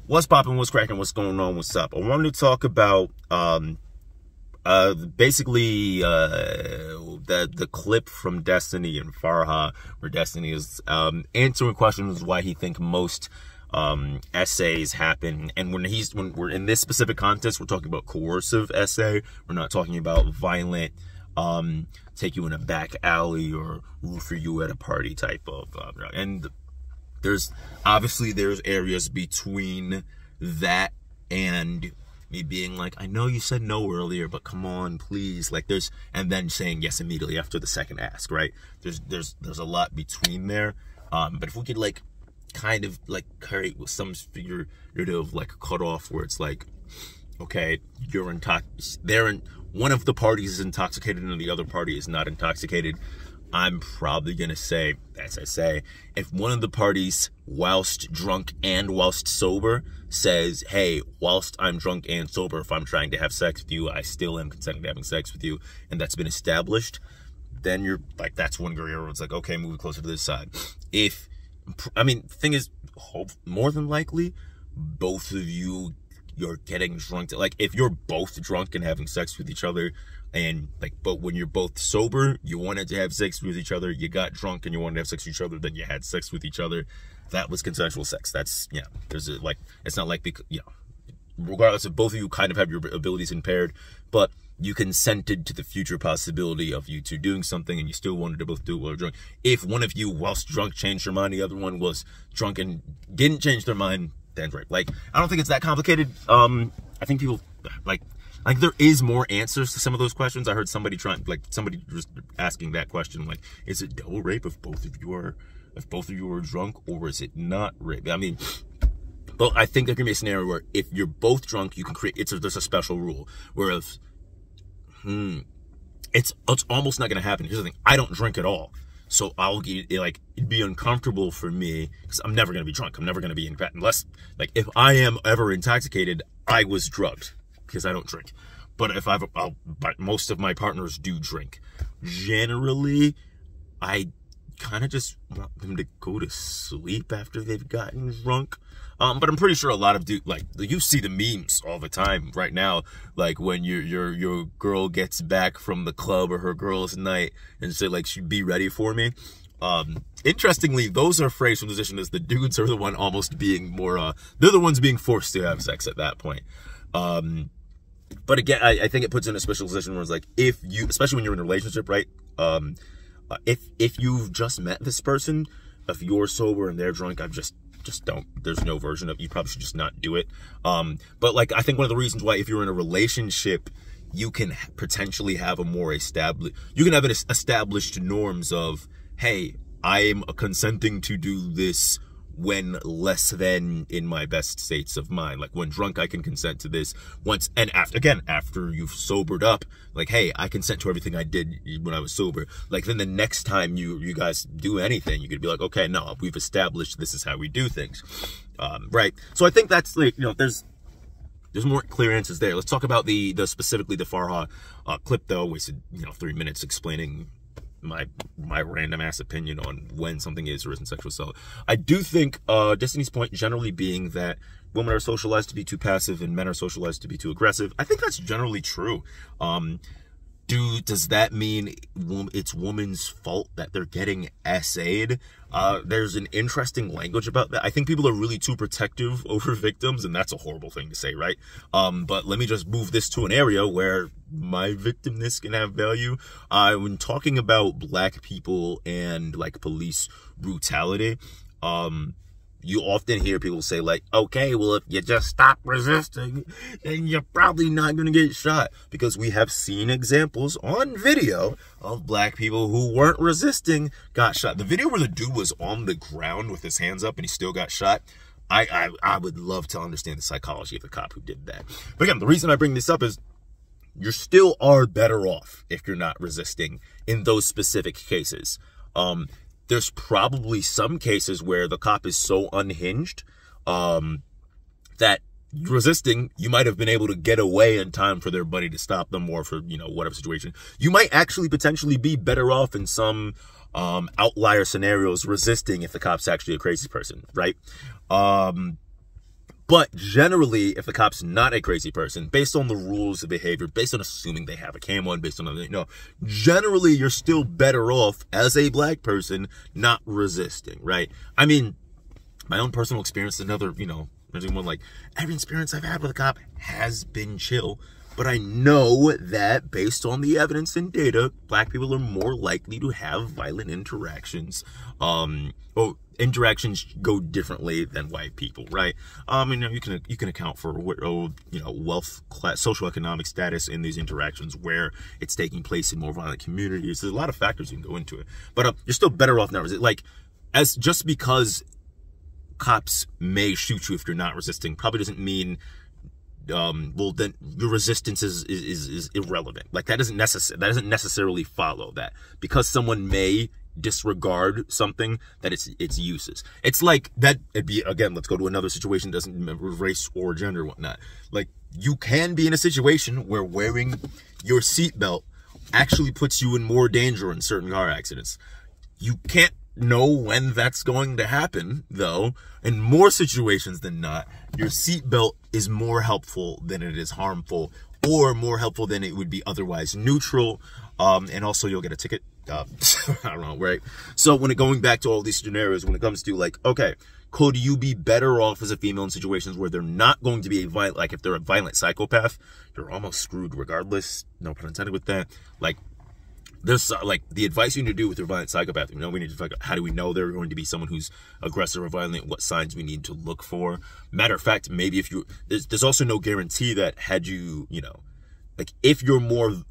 What's poppin', what's cracking, what's going on, what's up? I wanted to talk about basically the clip from Destiny and Farha, where Destiny is answering questions why he think most essays happen. And when we're in this specific context, we're talking about coercive essay. We're not talking about violent take you in a back alley or roofer you at a party type of and there's areas between that and me being like, I know you said no earlier, but come on, please. Like and then saying yes immediately after the second ask, right? There's a lot between there. But if we could like kind of like create with some figurative like cutoff where it's like, okay, one of the parties is intoxicated and the other party is not intoxicated. I'm probably going to say, as I say, if one of the parties, whilst drunk and whilst sober, says, hey, whilst I'm drunk and sober, if I'm trying to have sex with you, I still am consenting to having sex with you, and that's been established, then you're like, that's one gray area where it's like, okay, moving closer to this side. The thing is, more than likely, both of you're getting drunk. Like, if you're both drunk and having sex with each other, and like, but when you're both sober, you wanted to have sex with each other, you got drunk and you wanted to have sex with each other, then you had sex with each other, that was consensual sex. That's, yeah, it's not like, regardless of both of you kind of have your abilities impaired, but you consented to the future possibility of you two doing something and you still wanted to both do it while drunk. If one of you, whilst drunk, changed your mind, the other one was drunk and didn't change their mind, then right. Like, I don't think it's that complicated. I think people, like there is more answers to some of those questions. I heard somebody just asking that question, like, is it double rape if both of you are drunk, or is it not rape? I mean, but I think there can be a scenario where if you're both drunk, you can create, there's a special rule, whereas, it's almost not going to happen. Here's the thing, I don't drink at all. So it'd be uncomfortable for me because I'm never going to be drunk. I'm never going to be unless, like, if I am ever intoxicated, I was drugged because I don't drink. But if but most of my partners do drink. Generally, I kind of just want them to go to sleep after they've gotten drunk. But I'm pretty sure a lot of you see the memes all the time right now, like when your girl gets back from the club or her girls' night and say like, she'd be ready for me. Interestingly, those are phrased from the position as the dudes are the one almost being more, they're the ones being forced to have sex at that point. But again, I think it puts in a special position where it's like, especially when you're in a relationship, right? If you've just met this person, if you're sober and they're drunk, there's no version of, you probably should just not do it. But like, I think one of the reasons why if you're in a relationship, you can potentially have established norms of, hey, I'm consenting to do this when less than in my best states of mind. Like when drunk, I can consent to this once. And after you've sobered up, like, hey, I consent to everything I did when I was sober. Like then the next time you guys do anything, you could be like, okay, no, we've established this is how we do things. Right. So I think that's like, there's more clear answers there. Let's talk about specifically the Farha clip though. Wasted, 3 minutes explaining my random ass opinion on when something is or isn't sexual assault. I do think Destiny's point generally being that women are socialized to be too passive and men are socialized to be too aggressive. I think that's generally true. Does that mean it's women's fault that they're getting essayed? There's an interesting language about that. I think people are really too protective over victims, and that's a horrible thing to say, right? But let me just move this to an area where my victimness can have value. When talking about black people and like police brutality, you often hear people say like, okay, well, if you just stop resisting, then you're probably not going to get shot. Because we have seen examples on video of black people who weren't resisting, got shot. The video where the dude was on the ground with his hands up and he still got shot, I would love to understand the psychology of the cop who did that. But again, the reason I bring this up is you still are better off if you're not resisting in those specific cases. There's probably some cases where the cop is so unhinged that resisting, you might have been able to get away in time for their buddy to stop them or for, whatever situation. You might actually potentially be better off in some outlier scenarios resisting if the cop's actually a crazy person, right? But generally, if the cop's not a crazy person, based on the rules of behavior, based on assuming they have a cam on, based on, generally you're still better off as a black person not resisting, right? I mean, my own personal experience, another, one, like, every experience I've had with a cop has been chill. But I know that based on the evidence and data, black people are more likely to have violent interactions. Interactions go differently than white people, right? You can account for wealth, class, socioeconomic status in these interactions where it's taking place in more violent communities. There's a lot of factors you can go into it, but you're still better off not resisting. Like, as just because cops may shoot you if you're not resisting probably doesn't mean then your resistance is irrelevant. Like, that doesn't necessarily follow that because someone may disregard something that its uses. It's like that. It'd be, again, let's go to another situation that doesn't remember race or gender or whatnot. Like, you can be in a situation where wearing your seatbelt actually puts you in more danger in certain car accidents. You can't know when that's going to happen, though. In more situations than not, your seatbelt is more helpful than it is harmful, or more helpful than it would be otherwise neutral. And also you'll get a ticket. I don't know, right? So going back to all these scenarios, when it comes to, like, okay, could you be better off as a female in situations where they're not going to be like, if they're a violent psychopath, you're almost screwed regardless. No pun intended with that. Like, there's like the advice you need to do with your violent psychopath. We need to figure out, how do we know they're going to be someone who's aggressive or violent? What signs we need to look for? Matter of fact, maybe if there's also no guarantee that had you, like, if you're more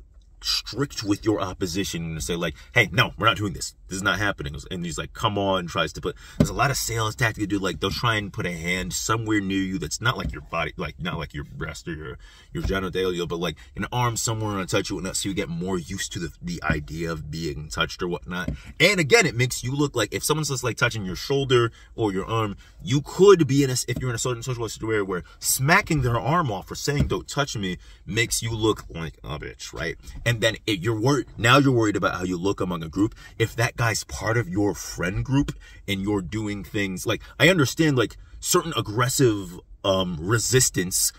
strict with your opposition and say, like, hey, no, we're not doing this. This is not happening. And he's like, come on, tries to put, there's a lot of sales tactics to do. Like, they'll try and put a hand somewhere near you that's not like your body, like, not like your breast or your genitalia, but like an arm somewhere and touch you and so you get more used to the idea of being touched or whatnot. And again, it makes you look like, if someone's just like touching your shoulder or your arm, you could be if you're in a certain social situation where smacking their arm off or saying don't touch me makes you look like a bitch, right? And then you're worried about how you look among a group. If that guy's part of your friend group and you're doing things like, I understand, like, certain aggressive resistance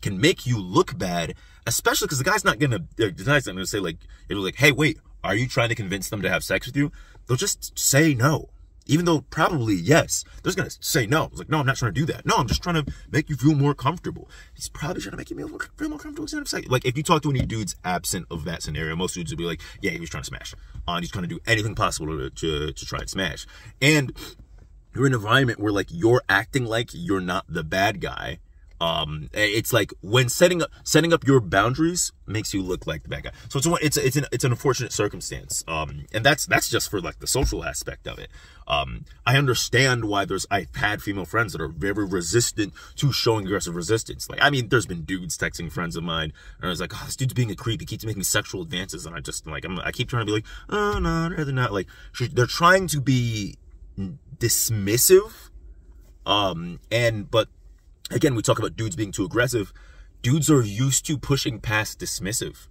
can make you look bad, especially because the guy's not gonna say, like, it'll like, hey, wait, are you trying to convince them to have sex with you? They'll just say no. Even though probably yes, they're just gonna say no. It's like, no, I'm not trying to do that. No, I'm just trying to make you feel more comfortable. He's probably trying to make you feel more comfortable instead of sex. Like, if you talk to any dudes absent of that scenario, most dudes will be like, yeah, he was trying to smash. He's trying to do anything possible to try and smash. And you're in an environment where, like, you're acting like you're not the bad guy. It's like when setting up your boundaries makes you look like the bad guy. So it's an unfortunate circumstance. And that's just for, like, the social aspect of it. I understand why I've had female friends that are very resistant to showing aggressive resistance. Like, I mean, there's been dudes texting friends of mine and I was like, oh, this dude's being a creep. He keeps making sexual advances. And I keep trying to be like, oh, no, I'd rather not. Like, they're trying to be dismissive. But again, we talk about dudes being too aggressive. Dudes are used to pushing past dismissive.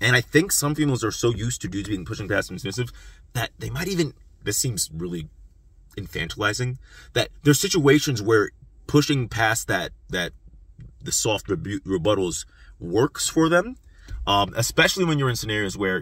And I think some females are so used to dudes being pushing past dismissive that they might even, this seems really infantilizing, that there's situations where pushing past the soft rebuttals works for them. Especially when you're in scenarios where,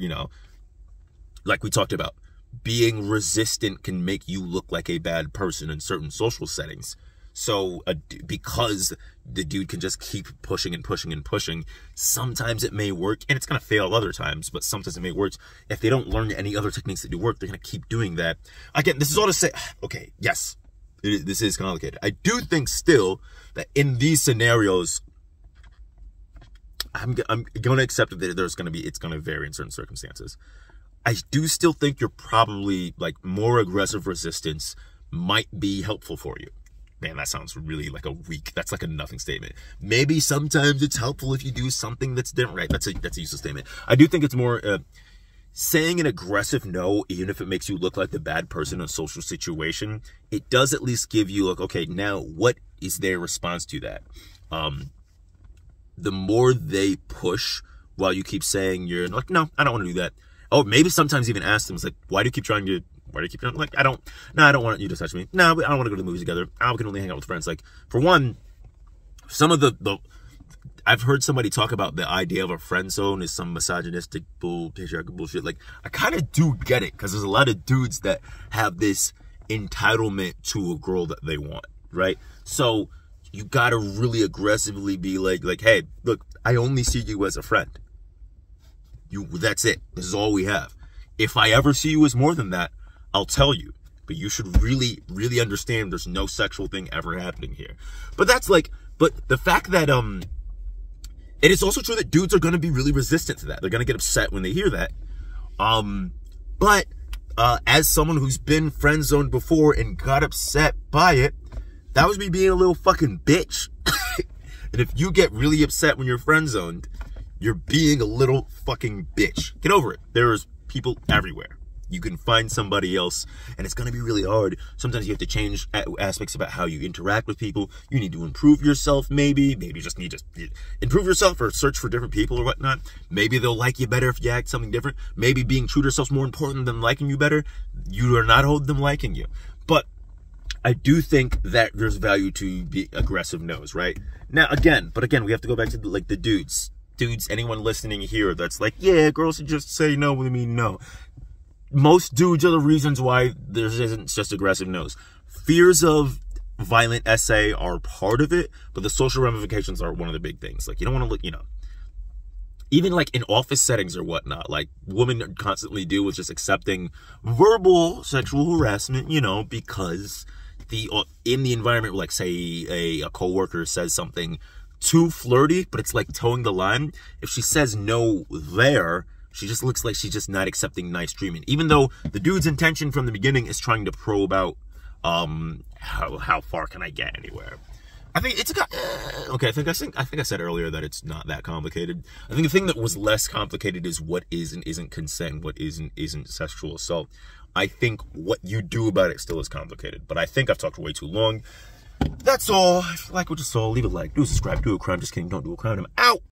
like we talked about, being resistant can make you look like a bad person in certain social settings. So because the dude can just keep pushing and pushing and pushing, sometimes it may work, and it's going to fail other times, but sometimes it may work. If they don't learn any other techniques that do work, they're going to keep doing that. Again, this is all to say, okay, yes, this is complicated. I do think still that in these scenarios, I'm going to accept that it's going to vary in certain circumstances. I do still think you're probably, like, more aggressive resistance might be helpful for you. Man, that sounds really like that's like a nothing statement. Maybe sometimes it's helpful if you do something that's different, right? That's a useless statement. I do think it's more saying an aggressive no, even if it makes you look like the bad person in a social situation. It does at least give you, like, okay, now what is their response to that? The more they push while you keep saying you're like, no, I don't want to do that. Oh, maybe sometimes even ask them, it's like, why do you keep trying to, like, I don't want you to touch me. No, I don't want to go to the movies together. I can only hang out with friends. Like, for one, some of the I've heard somebody talk about the idea of a friend zone is some misogynistic patriarchal bullshit. Like, I kind of do get it, because there's a lot of dudes that have this entitlement to a girl that they want, right? So you gotta really aggressively be like, hey, look, I only see you as a friend. That's it. This is all we have. If I ever see you as more than that, I'll tell you. But you should really, really understand there's no sexual thing ever happening here. But the fact that, it is also true that dudes are going to be really resistant to that. They're going to get upset when they hear that. But as someone who's been friend zoned before and got upset by it, that was me being a little fucking bitch. And if you get really upset when you're friend zoned, you're being a little fucking bitch. Get over it. There's people everywhere. You can find somebody else, and it's going to be really hard. Sometimes you have to change aspects about how you interact with people. You need to improve yourself, maybe you just need to improve yourself or search for different people or whatnot. Maybe they'll like you better if you act something different. Maybe being true to yourself is more important than liking you better. You are not holding them liking you. But I do think that there's value to be aggressive no's, right? Now, again, we have to go back to the dudes. Dudes, anyone listening here that's like, yeah, girls should just say no when they mean no. Most dudes are the reasons why there isn't just aggressive no's. Fears of violent essay are part of it, but the social ramifications are one of the big things. Like, you don't want to look, even like in office settings or whatnot, like women constantly deal with just accepting verbal sexual harassment, because in the environment, like say a coworker says something too flirty, but it's like towing the line. If she says no there, she just looks like she's just not accepting nice treatment, even though the dude's intention from the beginning is trying to probe out how far can I get anywhere. I think it's okay. I think I said earlier that it's not that complicated. I think the thing that was less complicated is what is and isn't consent, what isn't sexual assault. I think what you do about it still is complicated, but I think I've talked way too long. That's all. If you like what you saw, leave a like, do subscribe, do a crime. Just kidding, don't do a crime. I'm out.